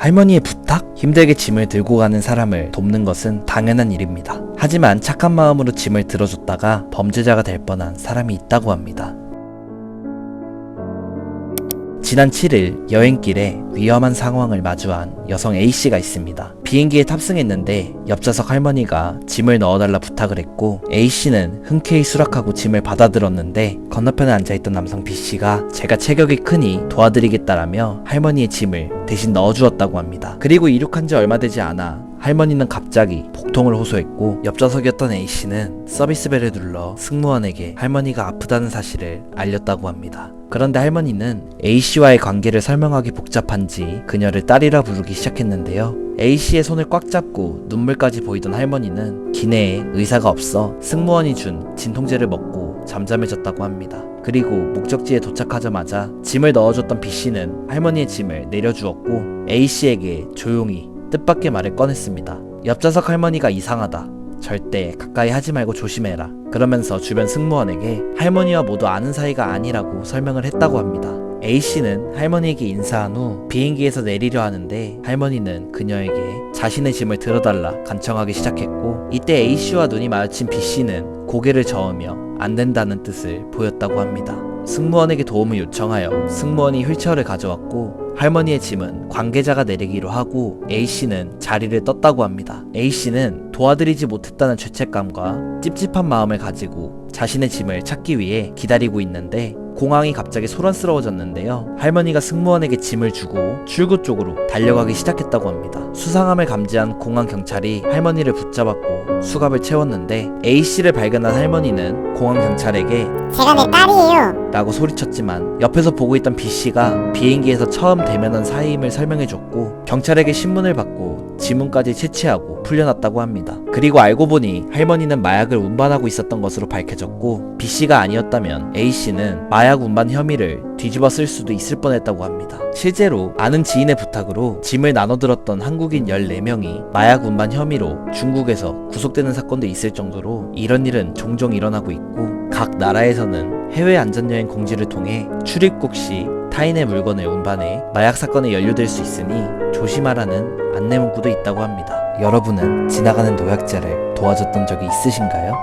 할머니의 부탁? 힘들게 짐을 들고 가는 사람을 돕는 것은 당연한 일입니다. 하지만 착한 마음으로 짐을 들어줬다가 범죄자가 될 뻔한 사람이 있다고 합니다. 지난 7일 여행길에 위험한 상황을 마주한 여성 A씨가 있습니다. 비행기에 탑승했는데 옆좌석 할머니가 짐을 넣어달라 부탁을 했고 A씨는 흔쾌히 수락하고 짐을 받아들었는데 건너편에 앉아있던 남성 B씨가 제가 체격이 크니 도와드리겠다라며 할머니의 짐을 대신 넣어주었다고 합니다. 그리고 이륙한 지 얼마 되지 않아 할머니는 갑자기 복통을 호소했고 옆좌석이었던 A씨는 서비스벨을 눌러 승무원에게 할머니가 아프다는 사실을 알렸다고 합니다. 그런데 할머니는 A씨와의 관계를 설명하기 복잡한지 그녀를 딸이라 부르기 시작했는데요. A씨의 손을 꽉 잡고 눈물까지 보이던 할머니는 기내에 의사가 없어 승무원이 준 진통제를 먹고 잠잠해졌다고 합니다. 그리고 목적지에 도착하자마자 짐을 넣어줬던 B씨는 할머니의 짐을 내려주었고 A씨에게 조용히 뜻밖의 말을 꺼냈습니다. 옆좌석 할머니가 이상하다. 절대 가까이 하지 말고 조심해라. 그러면서 주변 승무원에게 할머니와 모두 아는 사이가 아니라고 설명을 했다고 합니다. A씨는 할머니에게 인사한 후 비행기에서 내리려 하는데 할머니는 그녀에게 자신의 짐을 들어달라 간청하기 시작했고 이때 A씨와 눈이 마주친 B씨는 고개를 저으며 안 된다는 뜻을 보였다고 합니다. 승무원에게 도움을 요청하여 승무원이 휠체어를 가져왔고 할머니의 짐은 관계자가 내리기로 하고 A씨는 자리를 떴다고 합니다. A씨는 도와드리지 못했다는 죄책감과 찝찝한 마음을 가지고 자신의 짐을 찾기 위해 기다리고 있는데 공항이 갑자기 소란스러워졌는데요. 할머니가 승무원에게 짐을 주고 출구 쪽으로 달려가기 시작했다고 합니다. 수상함을 감지한 공항 경찰이 할머니를 붙잡았고 수갑을 채웠는데 A씨를 발견한 할머니는 공항 경찰에게 제가 내 딸이에요 라고 소리쳤지만 옆에서 보고 있던 B씨가 비행기에서 처음 대면한 사이임을 설명해줬고 경찰에게 신문을 받고 지문까지 채취하고 풀려났다고 합니다. 그리고 알고 보니 할머니는 마약을 운반하고 있었던 것으로 밝혀졌고 B씨가 아니었다면 A씨는 마약 운반 혐의를 뒤집어 쓸 수도 있을 뻔했다고 합니다. 실제로 아는 지인의 부탁으로 짐을 나눠들었던 한국인 14명이 마약 운반 혐의로 중국에서 구속되는 사건도 있을 정도로 이런 일은 종종 일어나고 있고 각 나라에서는 해외 안전여행 공지를 통해 출입국 시 타인의 물건을 운반해 마약 사건에 연루될 수 있으니 조심하라는 안내 문구도 있다고 합니다. 여러분은 지나가는 노약자를 도와줬던 적이 있으신가요?